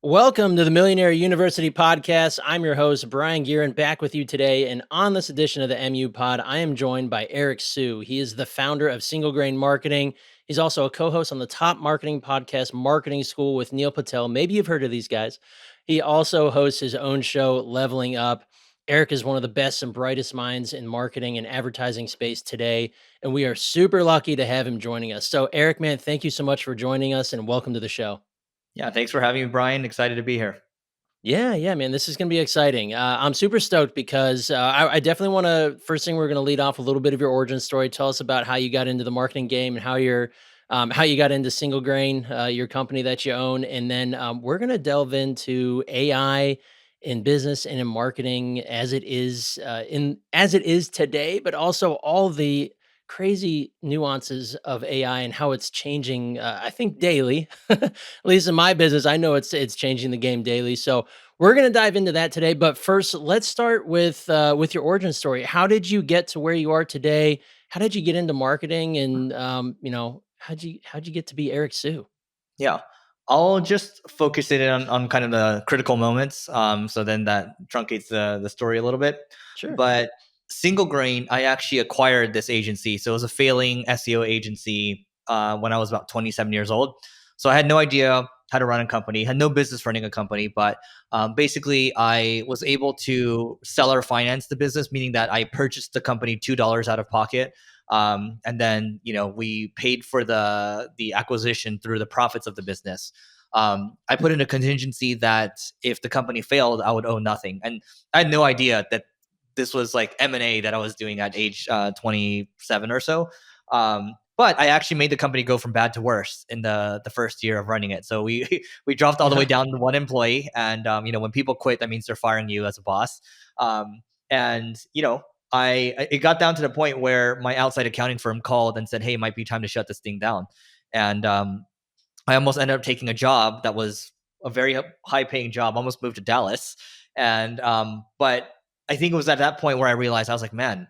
Welcome to the Millionaire University podcast. I'm your host, Brien Gearin, back with you today. And on this edition of the MU Pod, I am joined by Eric Siu. He is the founder of Single Grain Marketing. He's also a co host on the top marketing podcast, Marketing School with Neil Patel. Maybe you've heard of these guys. He also hosts his own show, Leveling Up. Eric is one of the best and brightest minds in marketing and advertising space today. And we are super lucky to have him joining us. So, Eric, man, thank you so much for joining us and welcome to the show. Yeah, thanks for having me, Brian. Excited to be here. Yeah, man. This is going to be exciting. I'm super stoked because I definitely want to. First thing, we're going to lead off a little bit of your origin story. Tell us about how you got into the marketing game and how you got into Single Grain, your company that you own, and then we're going to delve into AI in business and in marketing as it is today, but also all the crazy nuances of AI and how it's changing. I think daily, at least in my business, I know it's changing the game daily. So we're gonna dive into that today. But first, let's start with your origin story. How did you get to where you are today? How did you get into marketing? And how'd you get to be Eric Siu? Yeah, I'll just focus it in on kind of the critical moments. So then that truncates the story a little bit. Sure. But Single Grain, I actually acquired this agency. So it was a failing SEO agency when I was about 27 years old. So I had no idea how to run a company, had no business running a company, but basically I was able to seller finance the business, meaning that I purchased the company $2 out of pocket. And then we paid for the acquisition through the profits of the business. I put in a contingency that if the company failed, I would owe nothing, and I had no idea that this was like M&A that I was doing at age 27 or so. But I actually made the company go from bad to worse in the first year of running it. So we we dropped all the way down to one employee, and when people quit, that means they're firing you as a boss. And it got down to the point where my outside accounting firm called and said, "Hey, it might be time to shut this thing down." And I almost ended up taking a job that was a very high paying job. Almost moved to Dallas, and but I think it was at that point where I realized I was like, "Man,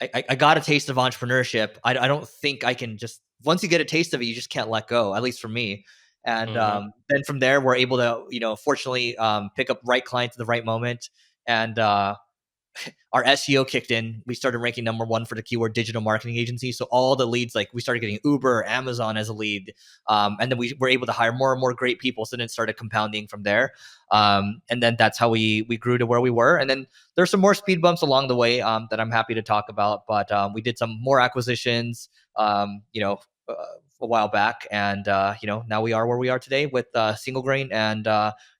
I got a taste of entrepreneurship. I don't think I can just once you get a taste of it, you just can't let go. At least for me." And Mhm. then from there, we're able to fortunately pick up right clients at the right moment, and our SEO kicked in. We started ranking number one for the keyword digital marketing agency. So all the leads, like we started getting Uber, Amazon as a lead. And then we were able to hire more and more great people. So then it started compounding from there. And then that's how we grew to where we were. And then there's some more speed bumps along the way that I'm happy to talk about. But we did some more acquisitions, a while back. And, now we are where we are today with Single Grain. And,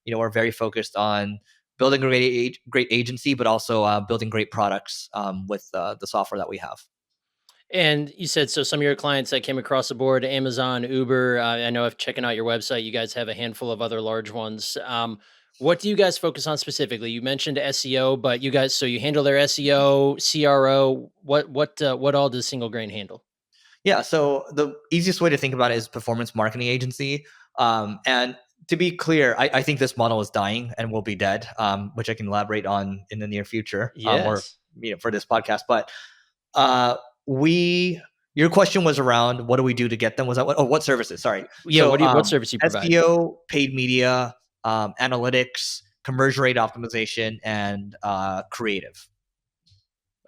we're very focused on building a great agency, but also building great products with the software that we have. And you said so some of your clients that came across the board, Amazon, Uber. I know if checking out your website, you guys have a handful of other large ones. What do you guys focus on specifically? You mentioned SEO, but you handle their SEO, CRO. What all does Single Grain handle? Yeah. So the easiest way to think about it is performance marketing agency. And to be clear, I think this model is dying and will be dead, which I can elaborate on in the near future, or Yes. for this podcast. But uh, we, your question was around what do we do to get them? Was that what services? Sorry. Yeah. So What service you provide? SEO, paid media, analytics, conversion rate optimization, and creative.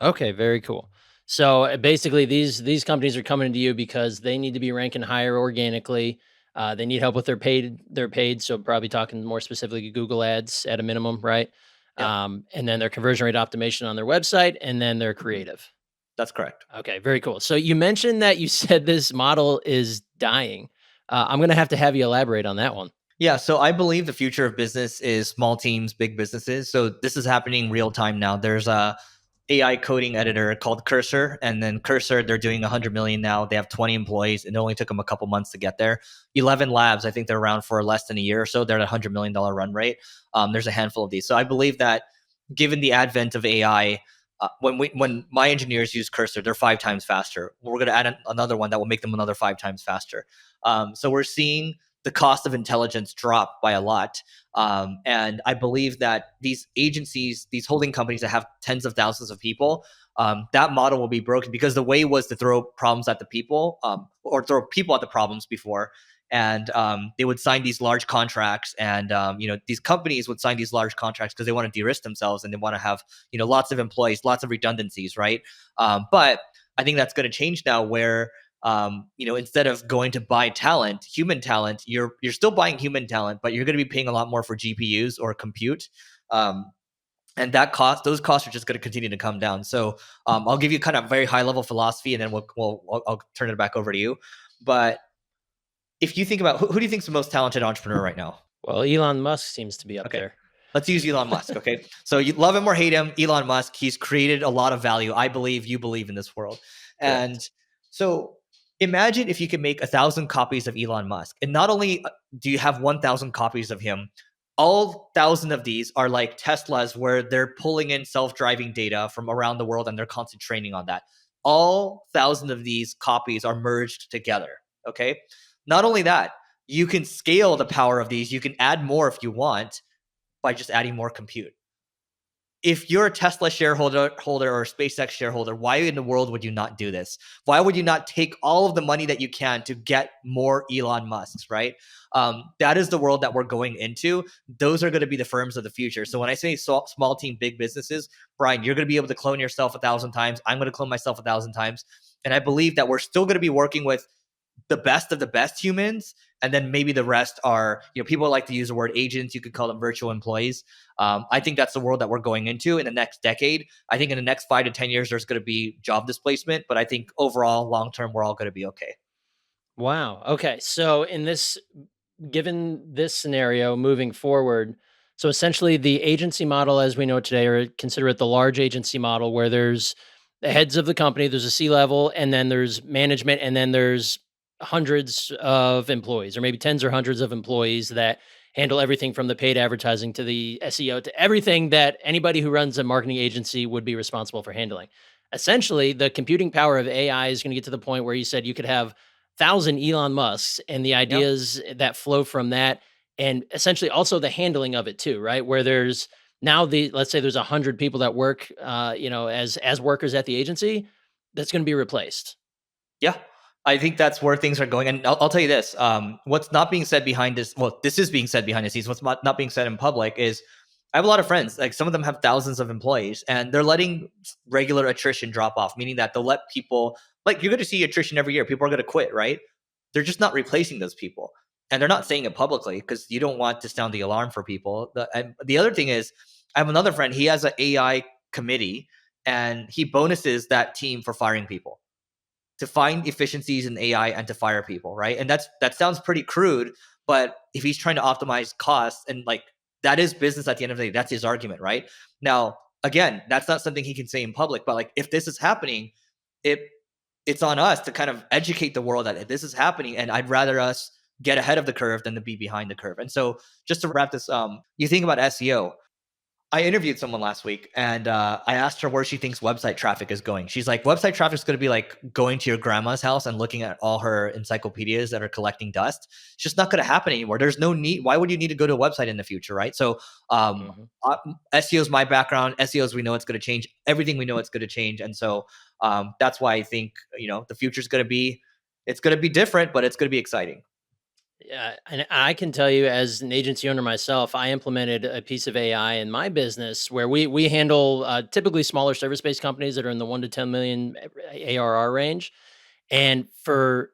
Okay, very cool. So basically, these companies are coming to you because they need to be ranking higher organically. They need help with their paid. So probably talking more specifically Google Ads at a minimum, right? Yeah. And then their conversion rate optimization on their website, and then their Mhm. creative. That's correct. Okay, very cool. So you mentioned that you said this model is dying. I'm gonna have to have you elaborate on that one. Yeah, so I believe the future of business is small teams, big businesses. So this is happening real time now. There's a AI coding editor called Cursor, and then Cursor, they're doing 100 million now. They have 20 employees, and it only took them a couple months to get there. 11 labs, I think they're around for less than a year or so. They're at $100 million run rate. There's a handful of these. So I believe that given the advent of AI, when my engineers use Cursor, they're 5 times faster. We're going to add another one that will make them another 5 times faster. So we're seeing the cost of intelligence drop by a lot. And I believe that these agencies, these holding companies that have tens of thousands of people, that model will be broken because the way was to throw problems at the people or throw people at the problems before. and they would sign these large contracts, and these companies would sign these large contracts because they want to de-risk themselves and they want to have lots of employees, lots of redundancies, right? But I think that's going to change now, where instead of going to buy talent, human talent, you're still buying human talent, but you're going to be paying a lot more for GPUs or compute. Um, and those costs are just going to continue to come down. So I'll give you kind of very high level philosophy, and then I'll turn it back over to you. But if you think about who do you think is the most talented entrepreneur right now? Well, Elon Musk seems to be up Okay. there. Let's use Elon Musk. Okay. So you love him or hate him, Elon Musk, he's created a lot of value. I believe you believe in this world. And Correct. so imagine if you could make 1,000 copies of Elon Musk. And not only do you have 1,000 copies of him, all 1,000 of these are like Teslas, where they're pulling in self driving data from around the world and they're constantly training on that. All 1,000 of these copies are merged together. Okay. Not only that, you can scale the power of these, you can add more if you want by just adding more compute. If you're a Tesla shareholder or a SpaceX shareholder, why in the world would you not do this? Why would you not take all of the money that you can to get more Elon Musks, right? That is the world that we're going into. Those are going to be the firms of the future. So when I say small team, big businesses, Brien, you're going to be able to clone yourself 1,000 times. I'm going to clone myself 1,000 times. And I believe that we're still going to be working with the best of the best humans, and then maybe the rest are, people like to use the word agents, you could call them virtual employees. I think that's the world that we're going into in the next decade. I think in the next 5 to 10 years there's going to be job displacement, but I think overall long term we're all going to be okay. Wow. Okay. So in this given this scenario moving forward, so essentially the agency model as we know it today, or consider it the large agency model, where there's the heads of the company, there's a C level, and then there's management, and then there's hundreds of employees, or maybe tens or hundreds of employees that handle everything from the paid advertising to the SEO to everything that anybody who runs a marketing agency would be responsible for handling. Essentially, the computing power of AI is going to get to the point where you said you could have thousand Elon Musks and the Yep. ideas that flow from that, and essentially also the handling of it too, right? Where there's now the let's say there's 100 people that work, as workers at the agency, that's going to be replaced. Yeah, I think that's where things are going. And I'll tell you this: what's not being said behind this, well, this is being said behind the scenes. What's not being said in public is, I have a lot of friends. Like some of them have thousands of employees, and they're letting regular attrition drop off, meaning that they'll let people. Like you're going to see attrition every year. People are going to quit, right? They're just not replacing those people, and they're not saying it publicly because you don't want to sound the alarm for people. The other thing is, I have another friend. He has an AI committee, and he bonuses that team for firing people, to find efficiencies in AI and to fire people, right? And that sounds pretty crude, but if he's trying to optimize costs, and like that is business at the end of the day, that's his argument, right? Now, again, that's not something he can say in public, but like if this is happening, it it's on us to kind of educate the world that this is happening, and I'd rather us get ahead of the curve than to be behind the curve. And so just to wrap this, you think about SEO. I interviewed someone last week, and I asked her where she thinks website traffic is going. She's like, website traffic is going to be like going to your grandma's house and looking at all her encyclopedias that are collecting dust. It's just not going to happen anymore. There's no need. Why would you need to go to a website in the future, right? So, Mhm. SEO is my background. SEOs, we know it's going to change. Everything we know it's going to change, and so that's why I think the future is going to be, it's going to be different, but it's going to be exciting. Yeah, and I can tell you as an agency owner myself, I implemented a piece of AI in my business where we handle typically smaller service-based companies that are in the 1 to 10 million ARR range. And for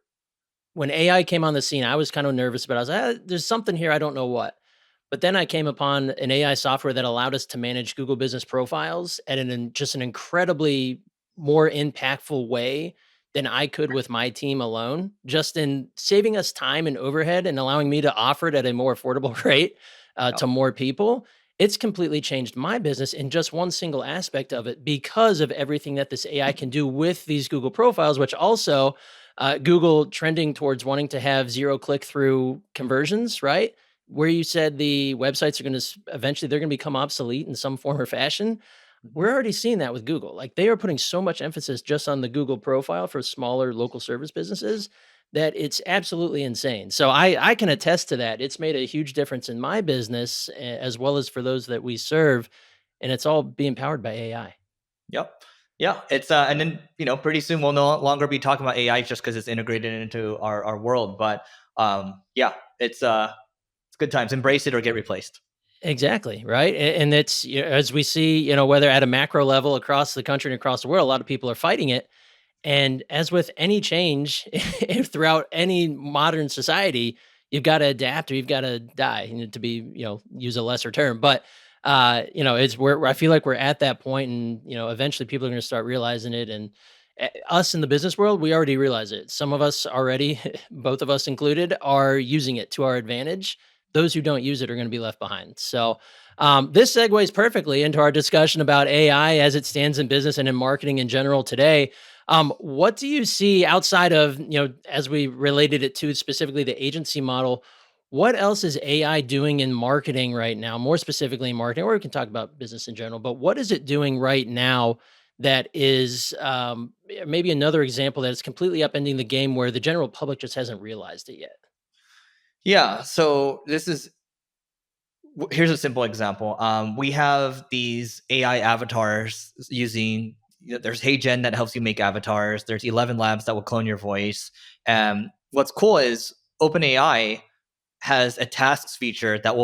when AI came on the scene, I was kind of nervous, but I was like, there's something here, I don't know what. But then I came upon an AI software that allowed us to manage Google Business Profiles at just an incredibly more impactful way than I could with my team alone, just in saving us time and overhead and allowing me to offer it at a more affordable rate Yep. to more people. It's completely changed my business in just one single aspect of it because of everything that this AI can do with these Google profiles, which also Google trending towards wanting to have zero click through conversions, right? Where you said the websites are going to eventually they're going to become obsolete in some form or fashion. Mhm. We're already seeing that with Google. Like they are putting so much emphasis just on the Google profile for smaller local service businesses that it's absolutely insane. So I can attest to that. It's made a huge difference in my business as well as for those that we serve, and it's all being powered by AI. Yep. Yeah. It's and then pretty soon we'll no longer be talking about AI just because it's integrated into our world. But Yeah, it's good times. Embrace it or get replaced. Exactly, right? And it's, as we see, whether at a macro level across the country and across the world, a lot of people are fighting it. And as with any change, if throughout any modern society, you've got to adapt or you've got to die, to be, use a lesser term. But it's where I feel like we're at that point, and eventually people are going to start realizing it. And us in the business world, we already realize it. Some of us already, both of us included, are using it to our advantage. Those who don't use it are going to be left behind. So this segues perfectly into our discussion about AI as it stands in business and in marketing in general today. What do you see outside of, as we related it to specifically the agency model? What else is AI doing in marketing right now, more specifically in marketing, or we can talk about business in general, but what is it doing right now that is maybe another example that is completely upending the game where the general public just hasn't realized it yet? Yeah. So here's a simple example. We have these AI avatars using. There's HeyGen that helps you make avatars. There's 11 Labs that will clone your voice. And what's cool is OpenAI has a tasks feature that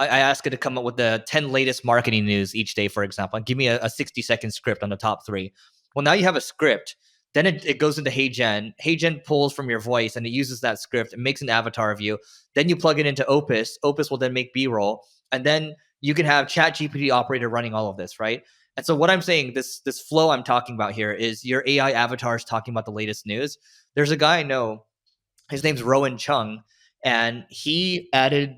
I ask it to come up with the 10 latest marketing news each day, for example, and give me a 60-second script on the top three. Well, now you have a script. Then it goes into HeyGen. HeyGen pulls from your voice and it uses that script and makes an avatar of you. Then you plug it into Opus. Opus will then make B-roll. And then you can have Chat GPT operator running all of this, right? And so what I'm saying, this flow I'm talking about here is your AI avatars talking about the latest news. There's a guy I know, his name's Rowan Chung, and he added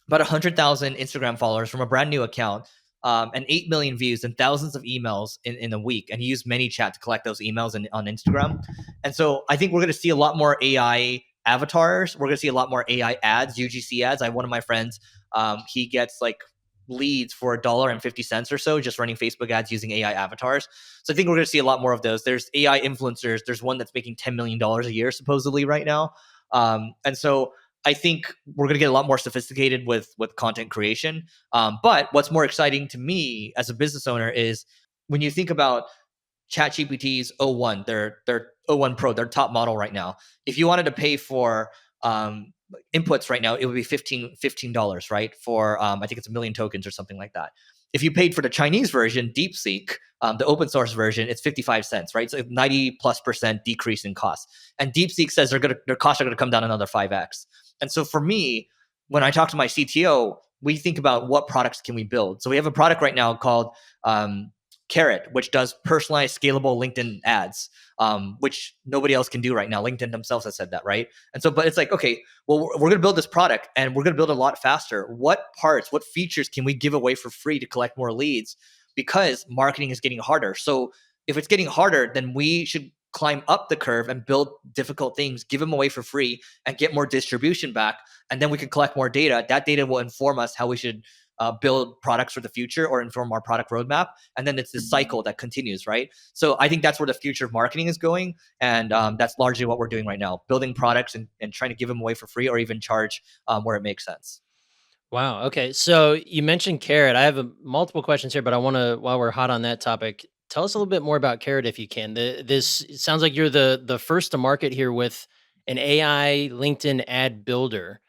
about 100,000 Instagram followers from a brand new account, and 8 million views and thousands of emails in a week. And he used ManyChat to collect those emails on Instagram. And so I think we're going to see a lot more AI avatars. We're going to see a lot more AI ads, UGC ads. I have one of my friends, he gets like leads for $1.50 or so just running Facebook ads using AI avatars. So I think we're going to see a lot more of those. There's AI influencers. There's one that's making $10 million a year supposedly right now. And so I think we're going to get a lot more sophisticated with content creation. But what's more exciting to me as a business owner is when you think about ChatGPT's O1, their O1 Pro, their top model right now. If you wanted to pay for inputs right now, it would be $15, right? For I think it's 1 million tokens or something like that. If you paid for the Chinese version, DeepSeek, the open source version, it's 55 cents, right? So 90+% decrease in cost. And DeepSeek says their costs are going to come down another 5x. And so for me, when I talk to my CTO, we think about what products can we build. So we have a product right now called Carrot, which does personalized, scalable LinkedIn ads, which nobody else can do right now. LinkedIn themselves has said that, right? And so, but it's like, okay, well, we're going to build this product and we're going to build a lot faster. What parts, what features can we give away for free to collect more leads? Because marketing is getting harder. So if it's getting harder, then we should climb up the curve and build difficult things, give them away for free, and get more distribution back. And then we can collect more data. That data will inform us how we should build products for the future or inform our product roadmap. And then it's this cycle that continues, right? So I think that's where the future of marketing is going. And that's largely what we're doing right now, building products and trying to give them away for free or even charge where it makes sense. Wow. Okay. So you mentioned Carrot. I have multiple questions here, but I want to, while we're hot on that topic, tell us a little bit more about Carrot if you can. This it sounds like you're the first to market here with an AI LinkedIn ad builder.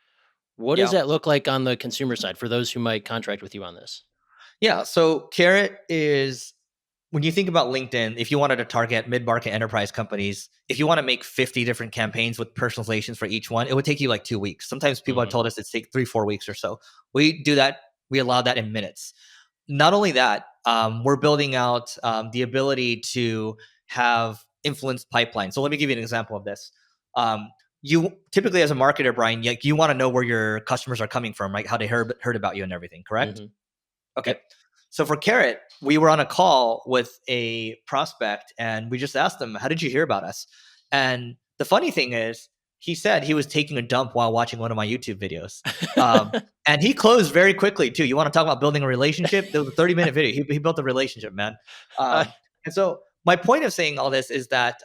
What does Yeah. that look like on the consumer side for those who might contract with you on this? Yeah. So Carrot is, when you think about LinkedIn, if you wanted to target mid-market enterprise companies, if you want to make 50 different campaigns with personalizations for each one, it would take you like 2 weeks. Sometimes people have Mhm. told us it's take 3-4 weeks or so. We do that. We allow that in minutes. Not only that, we're building out the ability to have influenced pipelines. So let me give you an example of this. You typically, as a marketer, Brien, you want to know where your customers are coming from, right? How they heard about you and everything, correct? Mhm. Okay. Yep. So for Carrot, we were on a call with a prospect and we just asked them, how did you hear about us? And the funny thing is, he said he was taking a dump while watching one of my YouTube videos. Um, and he closed very quickly too. You want to talk about building a relationship? There was a 30-minute video. He built a relationship, man. Uh, And so my point of saying all this is that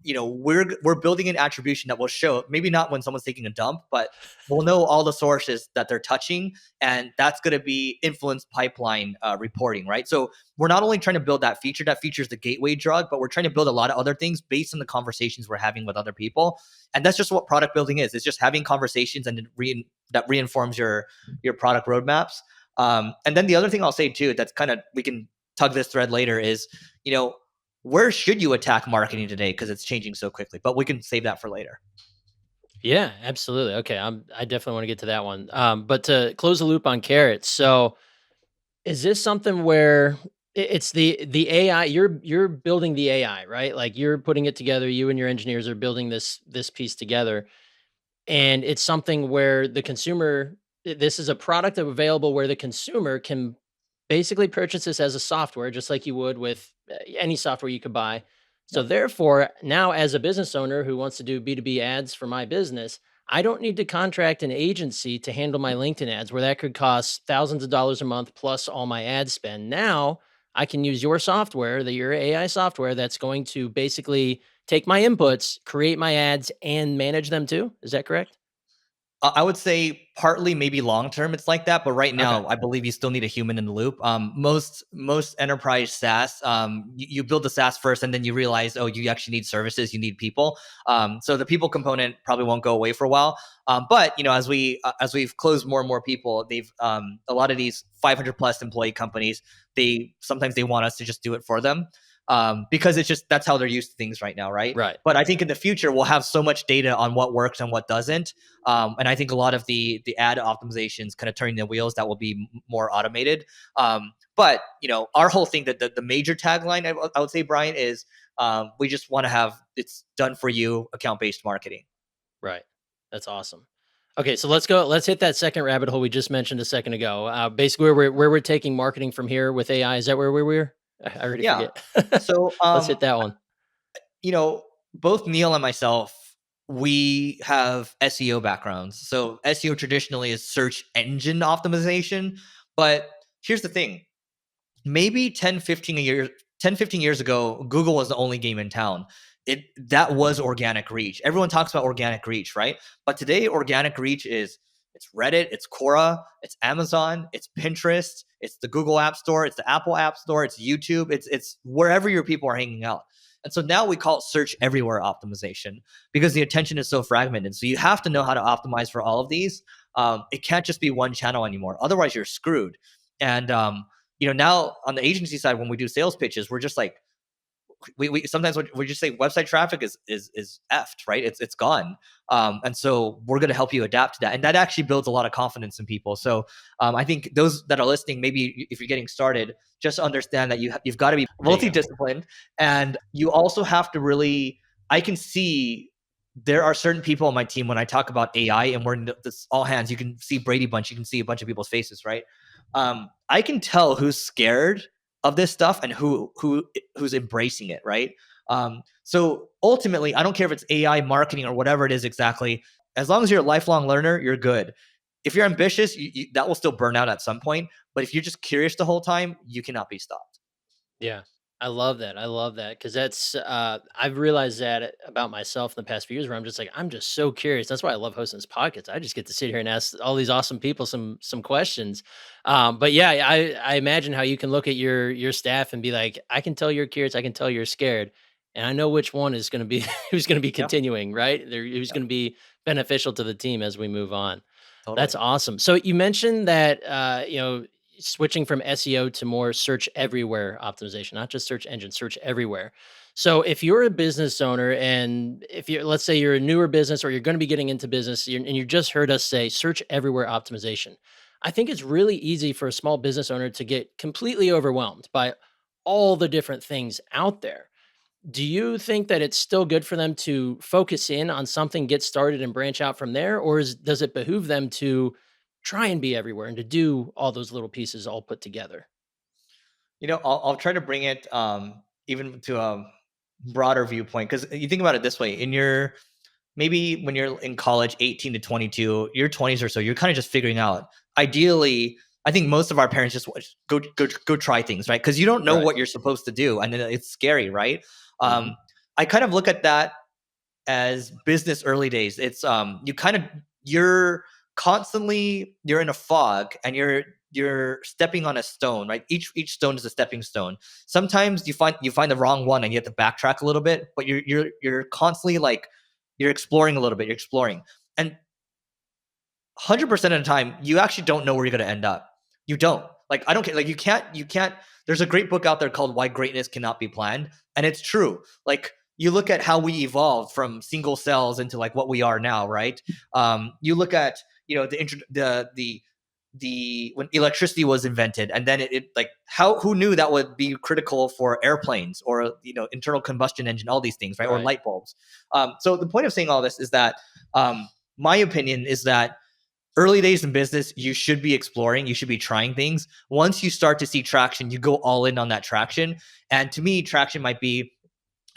we're building an attribution that will show, maybe not when someone's taking a dump, but we'll know all the sources that they're touching, and that's going to be influence pipeline reporting, right? So we're not only trying to build that feature that features the gateway drug, but we're trying to build a lot of other things based on the conversations we're having with other people. And that's just what product building is. It's just having conversations, and that reinforms your product roadmaps. And then the other thing I'll say too, that's kind of, we can tug this thread later, is, you know, where should you attack marketing today, because it's changing so quickly, but we can save that for later. Yeah, absolutely. Okay, I definitely want to get to that one. But to close the loop on carrots, so is this something where it's the AI? You're building the AI, right? Like you're putting it together. You and your engineers are building this piece together, and it's something where the consumer. This is a product available where the consumer can basically purchase this as a software, just like you would with any software you could buy. So Yep. therefore, now as a business owner who wants to do B2B ads for my business, I don't need to contract an agency to handle my LinkedIn ads where that could cost thousands of dollars a month plus all my ad spend. Now I can use your software, your AI software that's going to basically take my inputs, create my ads, and manage them too. Is that correct? I would say partly, maybe long term, it's like that, but right Okay. now, I believe you still need a human in the loop. Most enterprise SaaS, you build the SaaS first, and then you realize, oh, you actually need services, you need people. So the people component probably won't go away for a while. But as we've closed more and more people, they've a lot of these 500 plus employee companies, they sometimes they want us to just do it for them. Because it's just, that's how they're used to things right now, right? Right. But I think in the future we'll have so much data on what works and what doesn't, and I think a lot of the ad optimizations kind of turning the wheels, that will be more automated. But our whole thing, that the major tagline, I would say, Brien, is we just want to have, it's done for you account based marketing. Right. That's awesome. Okay, so let's go. Let's hit that second rabbit hole we just mentioned a second ago. Basically, where we're taking marketing from here with AI. Is that where we were? I already Yeah. forget. So Let's hit that one. you know, both Neil and myself, we have SEO backgrounds. So SEO traditionally is search engine optimization. But here's the thing, maybe 10 15 years ago, Google was the only game in town. That was organic reach. Everyone talks about organic reach, right? But today, organic reach is, it's Reddit, it's Quora, it's Amazon, it's Pinterest, it's the Google App Store, it's the Apple App Store, it's YouTube, it's wherever your people are hanging out. And so now we call it search everywhere optimization, because the attention is so fragmented. So you have to know how to optimize for all of these. It can't just be one channel anymore. Otherwise, you're screwed. And now on the agency side, when we do sales pitches, we're just like, we sometimes we just say website traffic is effed, right? It's gone. And so we're going to help you adapt to that, and that actually builds a lot of confidence in people. So I think those that are listening, maybe if you're getting started, just understand that you've got to be There you go. multidisciplined, and you also have to really. I can see there are certain people on my team, when I talk about AI and we're in this all hands, you can see Brady Bunch, you can see a bunch of people's faces, right? I can tell who's scared of this stuff and who's embracing it, right? So ultimately, I don't care if it's AI marketing or whatever it is exactly. As long as you're a lifelong learner, you're good. If you're ambitious, that will still burn out at some point. But if you're just curious the whole time, you cannot be stopped. Yeah. I love that. I love that because that's I've realized that about myself in the past few years where I'm just like I'm just so curious. That's why I love hosting this podcast. I just get to sit here and ask all these awesome people some questions. But yeah, I imagine how you can look at your staff and be like, I can tell you're curious. I can tell you're scared, and I know which one is going to be who's going to be Yeah, continuing, right? Who's yeah, going to be beneficial to the team as we move on. That's totally. awesome. So you mentioned that switching from SEO to more search everywhere optimization, not just search engine, search everywhere. So if you're a business owner and if you're, let's say you're a newer business or you're going to be getting into business and you just heard us say search everywhere optimization, I think it's really easy for a small business owner to get completely overwhelmed by all the different things out there. Do you think that it's still good for them to focus in on something, get started, and branch out from there? Or does it behoove them to try and be everywhere and to do all those little pieces all put together? I'll try to bring it even to a broader viewpoint, because you think about it this way: in your maybe when you're in college, 18 to 22, your 20s or so, you're kind of just figuring out. Ideally, I think most of our parents just go try things, right? Because you don't know Right. what you're supposed to do, and then it's scary, right? Hmm. I kind of look at that as business early days. It's you kind of you're you're in a fog, and you're stepping on a stone, right? Each stone is a stepping stone. Sometimes you find the wrong one and you have to backtrack a little bit, but you're constantly like you're exploring a little bit, you're exploring. And 100% of the time you actually don't know where you're going to end up. You don't. Like I don't care. Like you can't there's a great book out there called Why Greatness Cannot Be Planned, and it's true. Like you look at how we evolved from single cells into like what we are now, right? You look at, the when electricity was invented, and then it like how who knew that would be critical for airplanes or internal combustion engine, all these things, right? Or Right. light bulbs. So the point of saying all this is that my opinion is that early days in business, you should be exploring, you should be trying things. Once you start to see traction, you go all in on that traction. And to me, traction might be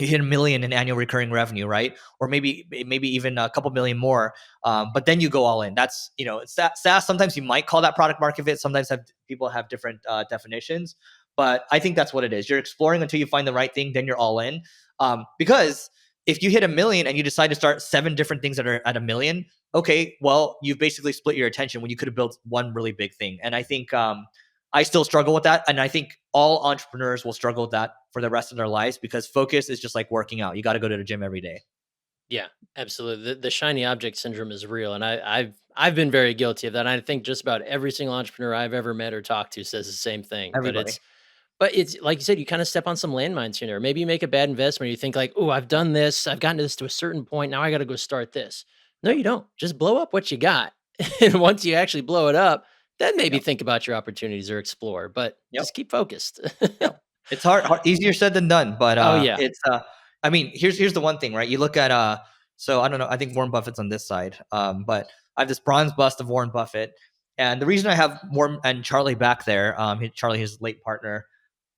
you hit 1 million in annual recurring revenue, right? Or maybe even a couple million more. But then you go all in. That's it's that SaaS. Sometimes you might call that product market fit. Sometimes people have different definitions. But I think that's what it is. You're exploring until you find the right thing. Then you're all in. Because if you hit 1 million and you decide to start 7 different things that are at 1 million, okay, well you've basically split your attention when you could have built one really big thing. And I think I still struggle with that. And I think all entrepreneurs will struggle with that for the rest of their lives, because focus is just like working out. You got to go to the gym every day. Yeah, absolutely. The shiny object syndrome is real, and I've been very guilty of that. And I think just about every single entrepreneur I've ever met or talked to says the same thing. Everybody. But it's like you said, you kind of step on some landmines here and there. Maybe you make a bad investment. You think like, oh, I've done this, I've gotten to this to a certain point. Now I got to go start this. No, you don't. Just blow up what you got, and once you actually blow it up, then maybe Yep. think about your opportunities or explore. But Yep. just keep focused. Yep. It's hard, easier said than done, but Oh yeah. it's I mean, here's the one thing, right? You look at so I don't know, I think Warren Buffett's on this side. But I have this bronze bust of Warren Buffett. And the reason I have Warren and Charlie back there, Charlie, his late partner,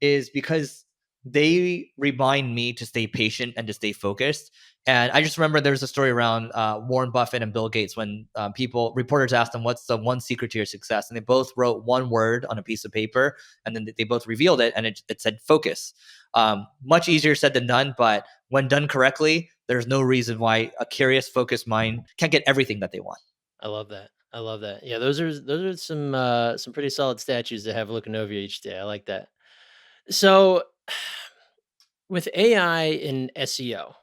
is because they remind me to stay patient and to stay focused. And I just remember there was a story around Warren Buffett and Bill Gates when reporters asked them, "What's the one secret to your success?" And they both wrote one word on a piece of paper, and then they both revealed it, and it said focus. Much easier said than done, but when done correctly, there's no reason why a curious, focused mind can't get everything that they want. I love that. I love that. Yeah, those are some pretty solid statues to have looking over you each day. I like that. So with AI in SEO,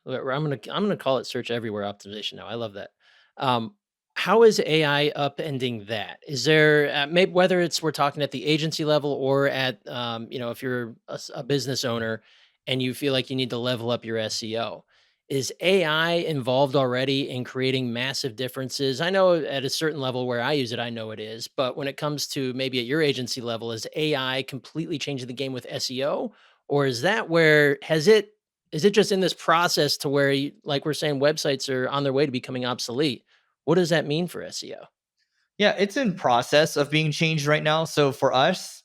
I'm gonna call it search everywhere optimization now. I love that. Um, how is AI upending that? Is there maybe whether it's we're talking at the agency level or at if you're a business owner and you feel like you need to level up your SEO, is AI involved already in creating massive differences? I know at a certain level where I use it, I know it is, but when it comes to maybe at your agency level, is AI completely changing the game with SEO, or is that where has it is it just in this process to where you like we're saying websites are on their way to becoming obsolete? What does that mean for SEO? Yeah, it's in process of being changed right now. So for us,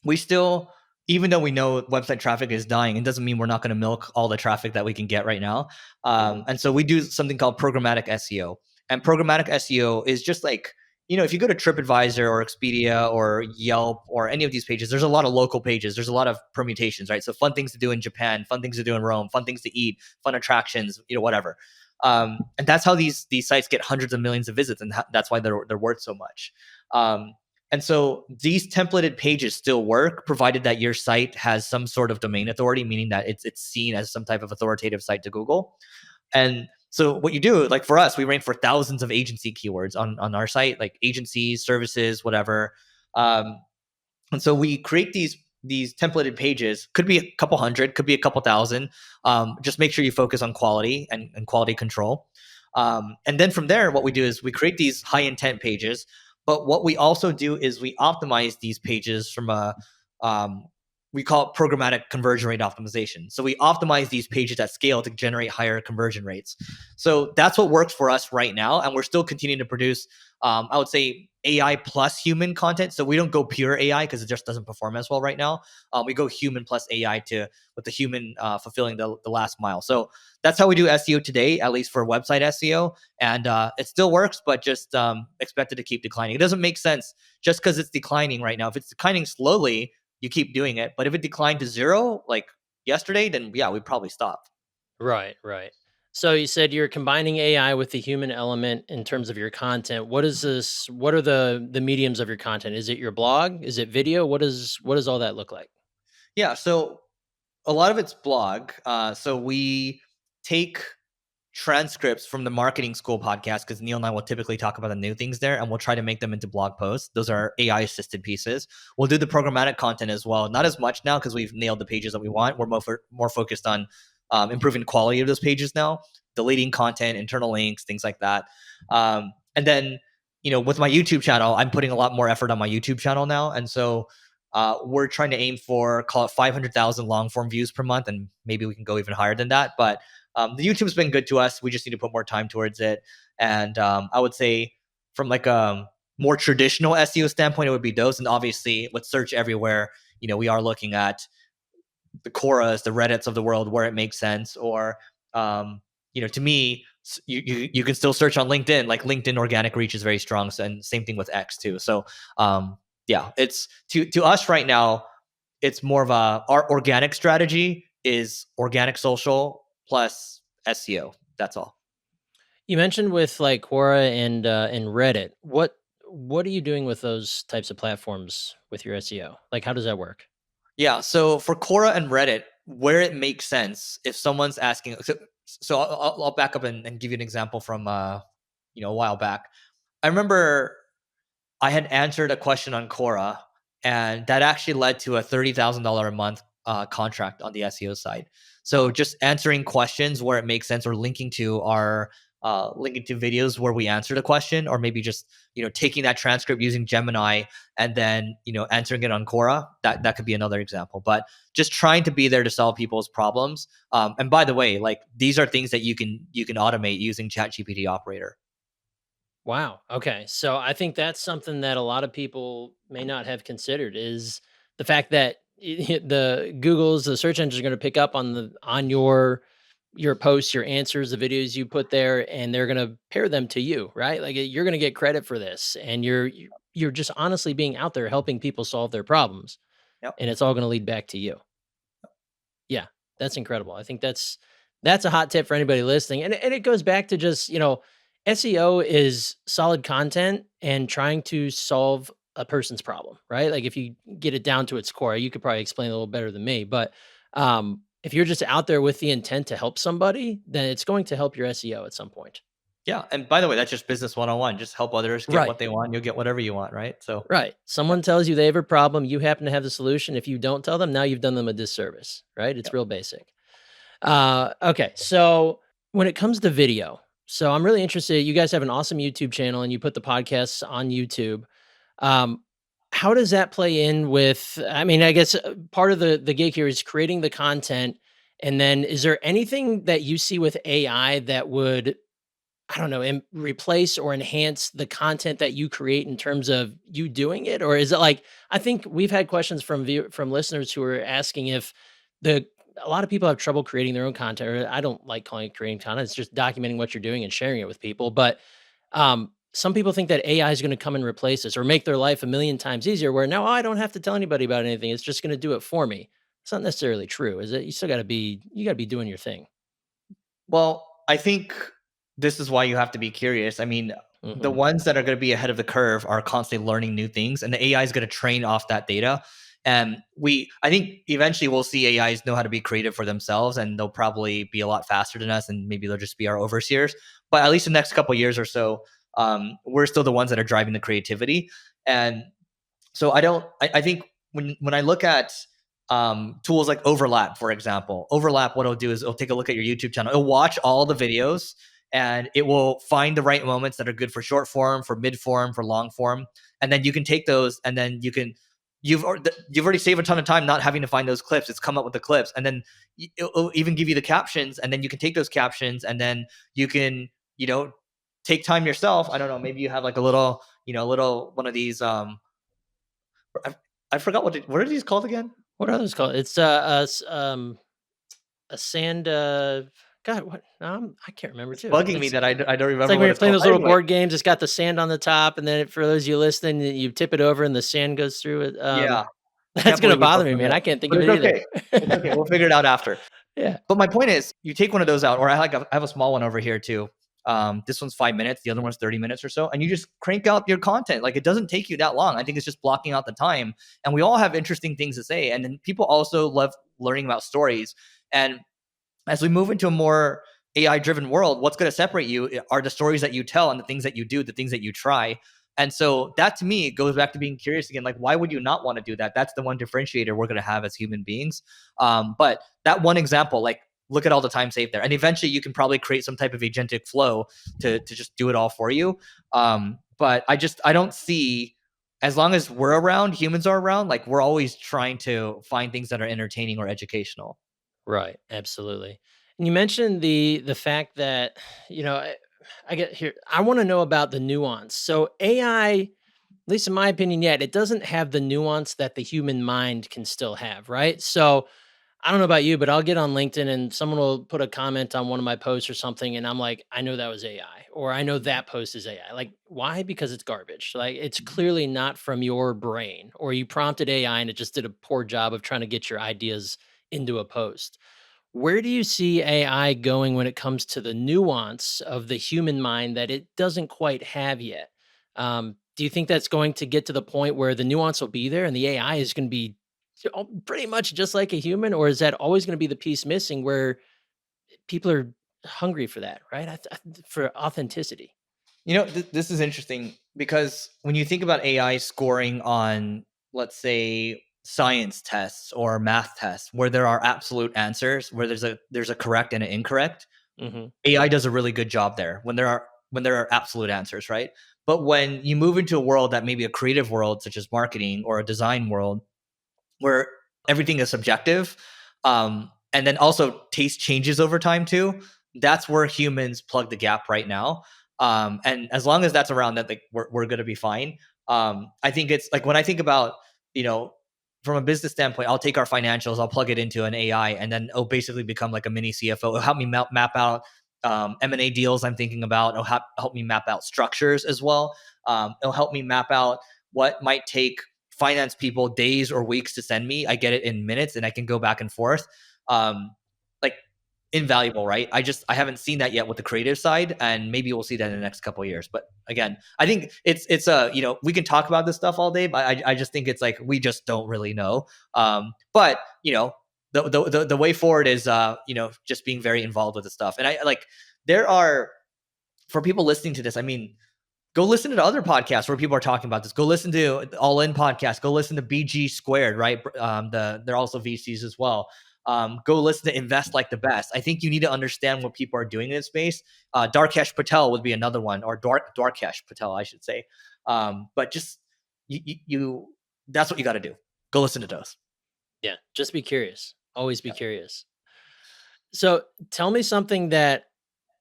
we still, even though we know website traffic is dying, it doesn't mean we're not going to milk all the traffic that we can get right now. Mhm. And so we do something called programmatic SEO. And programmatic SEO is just like, if you go to TripAdvisor or Expedia or Yelp or any of these pages, there's a lot of local pages. There's a lot of permutations, right? So fun things to do in Japan, fun things to do in Rome, fun things to eat, fun attractions, whatever. And that's how these sites get hundreds of millions of visits, and that's why they're worth so much. Um, and so these templated pages still work, provided that your site has some sort of domain authority, meaning that it's seen as some type of authoritative site to Google. And so what you do, like for us, we rank for thousands of agency keywords on our site, like agencies, services, whatever. Um, and so we create these templated pages. Could be a couple hundred, could be a couple thousand. Just make sure you focus on quality and quality control. And then from there, what we do is we create these high intent pages. But what we also do is we optimize these pages from a we call it programmatic conversion rate optimization. So we optimize these pages at scale to generate higher conversion rates. So that's what works for us right now. And we're still continuing to produce, I would say, AI plus human content. So we don't go pure AI because it just doesn't perform as well right now. We go human plus AI to with the human fulfilling the last mile. So that's how we do SEO today, at least for website SEO. And it still works, but just expect it to keep declining. It doesn't make sense just because it's declining right now. If it's declining slowly, you keep doing it. But if it declined to zero, like yesterday, then yeah, we'd probably stop. Right, right. So you said you're combining AI with the human element in terms of your content. What is this? What are the mediums of your content? Is it your blog? Is it video? What does all that look like? Yeah. So a lot of it's blog. So we take transcripts from the marketing school podcast because Neil and I will typically talk about the new things there and we'll try to make them into blog posts. Those are AI assisted pieces. We'll do the programmatic content as well. Not as much now because we've nailed the pages that we want. We're more focused on improving the quality of those pages now, deleting content, internal links, things like that. And then, with my YouTube channel, I'm putting a lot more effort on my YouTube channel now. And so we're trying to aim for, call it 500,000 long form views per month. And maybe we can go even higher than that. But the YouTube's been good to us. We just need to put more time towards it. And I would say from like a more traditional SEO standpoint, it would be those. And obviously with search everywhere, we are looking at the Quoras, the Reddits of the world where it makes sense. Or, to me, you can still search on LinkedIn. Like LinkedIn organic reach is very strong. So, and same thing with X too. So yeah, it's to us right now, it's more of our organic strategy is organic social plus SEO. That's all. You mentioned with like Quora and Reddit. What are you doing with those types of platforms with your SEO? Like, how does that work? Yeah. So for Quora and Reddit, where it makes sense, if someone's asking, so I'll back up and give you an example from a while back. I remember I had answered a question on Quora, and that actually led to a $30,000 a month contract on the SEO side. So just answering questions where it makes sense, or linking to videos where we answered a question, or maybe just taking that transcript using Gemini and then answering it on Quora. That could be another example. But just trying to be there to solve people's problems. And by the way, like these are things that you can automate using ChatGPT Operator. Wow. Okay. So I think that's something that a lot of people may not have considered is the fact that the Google's the search engines are going to pick up on your posts, your answers, the videos you put there, and they're going to pair them to you, right? Like you're going to get credit for this, and you're just honestly being out there helping people solve their problems, Yep. and it's all going to lead back to you. Yeah, that's incredible. I think that's a hot tip for anybody listening. And it goes back to just, SEO is solid content and trying to solve a person's problem, right? Like if you get it down to its core, you could probably explain it a little better than me, but if you're just out there with the intent to help somebody, then it's going to help your SEO at some point. Yeah. And by the way, that's just business 101. Just help others get Right. what they want. You'll get whatever you want. Right. So, Right. yep. Someone tells you they have a problem, you happen to have the solution. If you don't tell them, now you've done them a disservice, right? It's Yep. real basic. Okay. So when it comes to video, so I'm really interested. You guys have an awesome YouTube channel and you put the podcasts on YouTube. Um, how does that play in with, I mean, I guess part of the gig here is creating the content. And then is there anything that you see with AI that would, I don't know, replace or enhance the content that you create in terms of you doing it? Or is it like, I think we've had questions from listeners who are asking if the a lot of people have trouble creating their own content. Or I don't like calling it creating content. It's just documenting what you're doing and sharing it with people. But some people think that AI is going to come and replace us or make their life a million times easier. Where now I don't have to tell anybody about anything. It's just going to do it for me. It's not necessarily true, is it? You got to be doing your thing. Well, I think this is why you have to be curious. I mean, the Hmm. ones that are going to be ahead of the curve are constantly learning new things, and the AI is going to train off that data. And I think eventually we'll see AIs know how to be creative for themselves, and they'll probably be a lot faster than us, and maybe they'll just be our overseers. But at least the next couple of years or so, we're still the ones that are driving the creativity. And so I think when I look at tools like Overlap, for example, Overlap, what it'll do is it'll take a look at your YouTube channel, it'll watch all the videos, and it will find the right moments that are good for short form, for mid form, for long form, and then you can take those and then you can you've already saved a ton of time not having to find those clips. It's come up with the clips, and then it'll even give you the captions, and then you can take those captions, and then you can take time yourself. I don't know, maybe you have like a little little one of these I, I forgot what are these called again. What are those called? It's a sand. God, what? I can't remember It's too. bugging me that I don't It's like remember when what you're it's playing called. those little Anyway, board games. It's got the sand on the top, and then for those of you listening, you tip it over, and the sand goes through it. yeah, That's can't gonna believe we bother both me, man. forgot, I can't think but of it's it either. okay. It's okay. We'll figure it out after. Yeah. But my point is, you take one of those out, or I have a small one over here too. This one's 5 minutes, the other one's 30 minutes or so, and you just crank out your content. Like, it doesn't take you that long. I think it's just blocking out the time, and we all have interesting things to say, and then people also love learning about stories. And as we move into a more AI driven world, what's going to separate you are the stories that you tell and the things that you do, the things that you try. And so that to me goes back to being curious again. Like, why would you not want to do that? That's the one differentiator we're going to have as human beings. But that one example, like, look at all the time saved there. And eventually you can probably create some type of agentic flow to just do it all for you. But I don't see, as long as we're around, humans are around, like, we're always trying to find things that are entertaining or educational. Right, absolutely. And you mentioned the fact that, you know, I get here. I want to know about the nuance. So AI, at least in my opinion, yet it doesn't have the nuance that the human mind can still have, right? So I don't know about you, but I'll get on LinkedIn and someone will put a comment on one of my posts or something, and I'm like, I know that was AI, or I know that post is AI. Like, why? Because it's garbage. Like, it's clearly not from your brain, or you prompted AI and it just did a poor job of trying to get your ideas into a post. Where do you see AI going when it comes to the nuance of the human mind that it doesn't quite have yet? Do you think that's going to get to the point where the nuance will be there and the AI is going to be pretty much just like a human, or is that always going to be the piece missing where people are hungry for that, right? For authenticity. This is interesting because when you think about AI scoring on, let's say, science tests or math tests, where there are absolute answers, where there's a correct and an incorrect, Hmm. AI does a really good job there when there are absolute answers, right? But when you move into a world that may be a creative world, such as marketing, or a design world, where everything is subjective, and then also taste changes over time too. That's where humans plug the gap right now. And as long as that's around, that, like, we're going to be fine. I think it's like, when I think about, you know from a business standpoint, I'll take our financials, I'll plug it into an AI, and then it'll basically become like a mini CFO. It'll help me map out M&A deals I'm thinking about. It'll help me map out structures as well. It'll help me map out what might take finance people days or weeks to send me. I get it in minutes, and I can go back and forth. Like, invaluable, right? I haven't seen that yet with the creative side, and maybe we'll see that in the next couple of years. But again, I think we can talk about this stuff all day, but I just think it's like, we just don't really know. But the way forward is just being very involved with the stuff. And I like, there are, for people listening to this, I mean, go listen to other podcasts where people are talking about this. Go listen to All In podcast. Go listen to BG Squared, right? They're also VCs as well. Go listen to Invest Like the Best. I think you need to understand what people are doing in this space. Darkesh Patel would be another one, or Darkesh Patel, I should say. But just that's what you got to do. Go listen to those. Yeah, just be curious. Always be curious. So tell me something that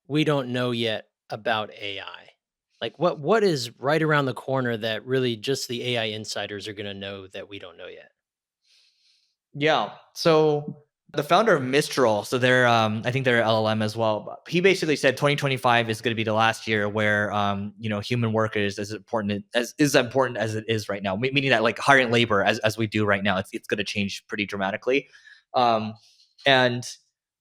we don't know yet about AI. Like, what is right around the corner that really just the AI insiders are going to know that we don't know yet? Yeah. So the founder of Mistral, so they're I think they're LLM as well. But he basically said 2025 is going to be the last year where human work is as important as it is right now. Meaning that, like, hiring labor as we do right now, it's going to change pretty dramatically. Um, and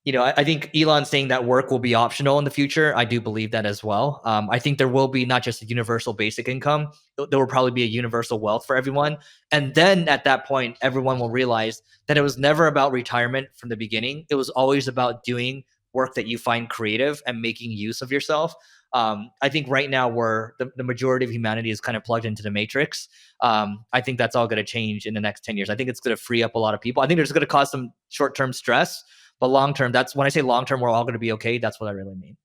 I think Elon saying that work will be optional in the future. I do believe that as well. I think there will be not just a universal basic income. There will probably be a universal wealth for everyone. And then at that point, everyone will realize that it was never about retirement from the beginning. It was always about doing work that you find creative and making use of yourself. I think right now, where the majority of humanity is kind of plugged into the matrix, I think that's all going to change in the next 10 years. I think it's going to free up a lot of people. I think it's going to cause some short-term stress, but long term, that's when I say long term, we're all going to be okay. That's what I really mean.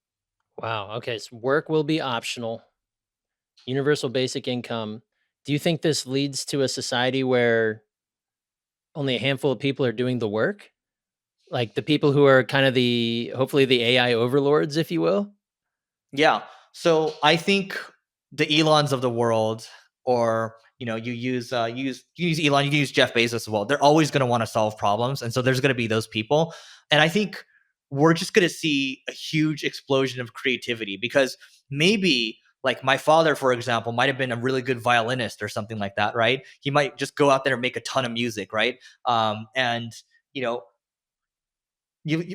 Wow. Okay. So work will be optional, universal basic income. Do you think this leads to a society where only a handful of people are doing the work? Like the people who are kind of the hopefully the AI overlords, if you will? Yeah. So I think the Elons of the world, or you use Elon, you can use Jeff Bezos as well. They're always going to want to solve problems, and so there's going to be those people. And I think we're just going to see a huge explosion of creativity because maybe like my father, for example, might have been a really good violinist or something like that, right? He might just go out there and make a ton of music, right? And you know,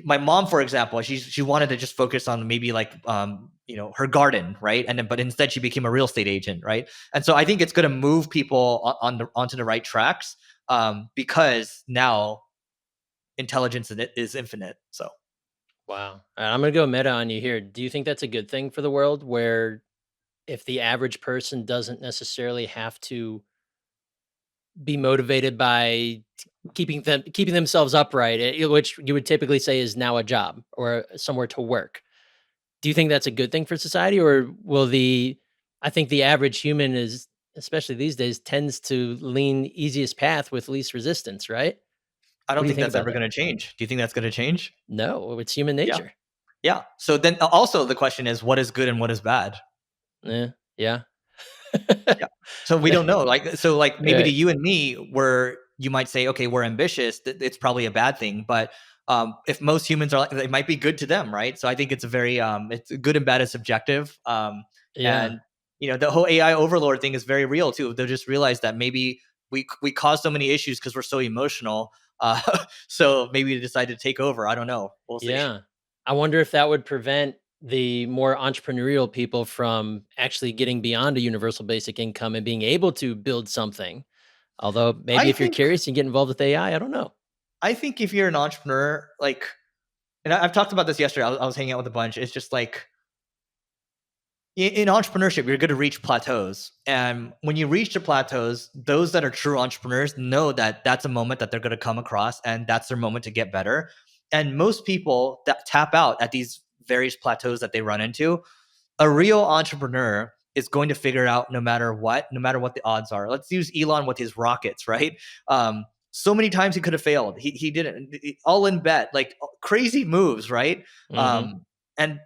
my mom, for example, she wanted to just focus on maybe like her garden, right? And then but instead she became a real estate agent, right? And so I think it's going to move people onto the right tracks, because now intelligence in it is infinite. So Wow. I'm gonna go meta on you here. Do you think that's a good thing for the world where if the average person doesn't necessarily have to be motivated by keeping themselves upright, which you would typically say is now a job or somewhere to work. Do you think that's a good thing for society, or will the I think the average human is, especially these days, tends to lean easiest path with least resistance, right? I What don't do you think think that's about ever that? going to change. Do you think that's going to change? No, it's human Yeah, nature. yeah. So then also the question is, what is good and what is bad? Yeah, yeah. Yeah. So we don't know. Like maybe to Right. you and me, where you might say, okay, we're ambitious, it's probably a bad thing. But if most humans are like, it might be good to them, right? So I think it's a very it's good and bad is subjective. Yeah, And the whole AI overlord thing is very real too. They'll just realize that maybe we cause so many issues because we're so emotional. Uh, so maybe they decide to take over. I don't know. We'll see. yeah. I wonder if that would prevent the more entrepreneurial people from actually getting beyond a universal basic income and being able to build something. Although maybe I if you're think curious and get involved with AI, I don't know. I think if you're an entrepreneur, like, and I've talked about this yesterday. I was hanging out with a bunch. It's just like in entrepreneurship, you're going to reach plateaus. And when you reach the plateaus, those that are true entrepreneurs know that that's a moment that they're going to come across and that's their moment to get better. And most people that tap out at these various plateaus that they run into, a real entrepreneur is going to figure out no matter what the odds are. Let's use Elon with his rockets, right? So many times he could have failed. He didn't. All in bet, like crazy moves, right? Mhm. Um, and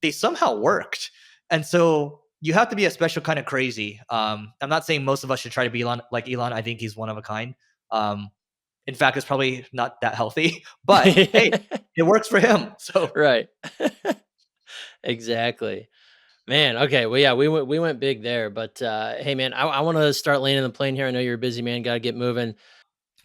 they somehow worked. And so you have to be a special kind of crazy. I'm not saying most of us should try to be Elon like Elon. I think he's one of a kind. Um, in fact, it's probably not that healthy, but hey, it works for him. So Right. Exactly. Man, okay, well, yeah, we went big there, but, hey, man, I wanna start landing the plane here. I know you're a busy man, gotta get moving.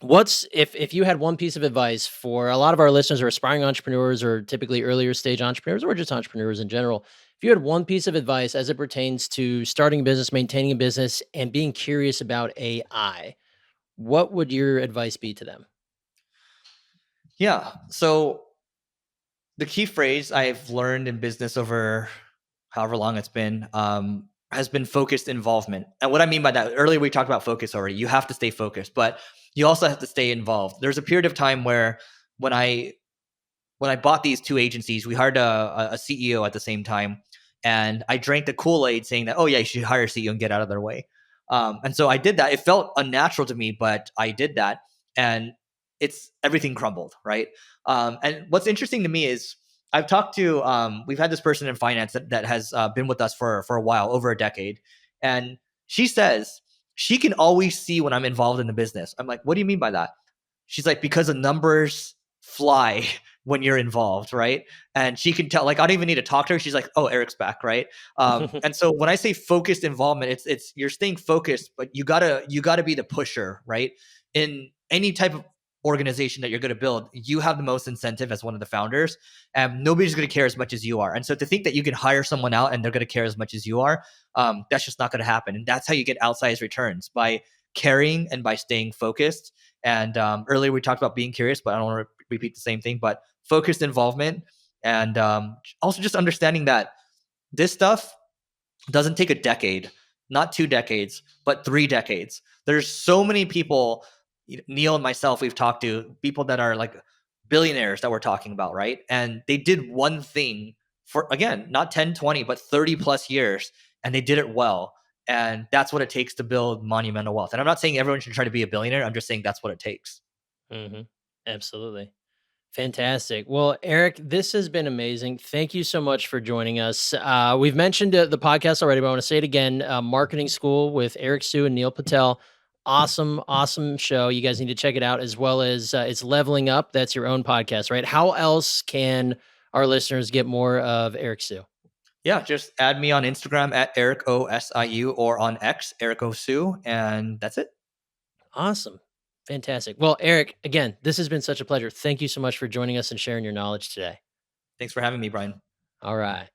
What's if you had one piece of advice for a lot of our listeners are aspiring entrepreneurs or typically earlier stage entrepreneurs or just entrepreneurs in general, if you had one piece of advice as it pertains to starting a business, maintaining a business, and being curious about AI, what would your advice be to them? yeah. So the key phrase I've learned in business over however long it's been, has been focused involvement. And what I mean by that, earlier we talked about focus already. You have to stay focused, but you also have to stay involved. There's a period of time where when I when I bought these two agencies, we hired a CEO at the same time, and I drank the Kool Aid saying that, oh yeah, you should hire a CEO and get out of their way. And so I did that. It felt unnatural to me, but I did that, and it's everything crumbled, right? And what's interesting to me is I've talked to we've had this person in finance that has been with us for a while, over a decade, and she says she can always see when I'm involved in the business. I'm like, what do you mean by that? She's like, because the numbers fly when you're involved, right? And she can tell, like, I don't even need to talk to her. She's like, oh, Eric's back, right? And so when I say focused involvement, it's you're staying focused, but you gotta be the pusher, right? In any type of organization that you're going to build, you have the most incentive as one of the founders, and nobody's going to care as much as you are. And so to think that you can hire someone out and they're going to care as much as you are, that's just not going to happen. And that's how you get outsized returns, by caring and by staying focused. And earlier we talked about being curious, but I don't want to repeat the same thing. But focused involvement, and also just understanding that this stuff doesn't take a decade, not 2 decades, but 3 decades. There's so many people, Neil and myself, we've talked to people that are like billionaires that we're talking about, right? And they did one thing for, again, not 10, 20, but 30 plus years, and they did it well. And that's what it takes to build monumental wealth. And I'm not saying everyone should try to be a billionaire. I'm just saying that's what it takes. Hmm. Absolutely. Fantastic. Well, Eric, this has been amazing. Thank you so much for joining us. We've mentioned the podcast already, but I want to say it again. Marketing School with Eric Siu and Neil Patel. Awesome, awesome show. You guys need to check it out, as well as it's Leveling Up. That's your own podcast, right? How else can our listeners get more of Eric Siu? Yeah, just add me on Instagram at Eric OSIU or on X, Eric Osu, and that's it. Awesome. Fantastic. Well, Eric, again, this has been such a pleasure. Thank you so much for joining us and sharing your knowledge today. Thanks for having me, Brian. All right.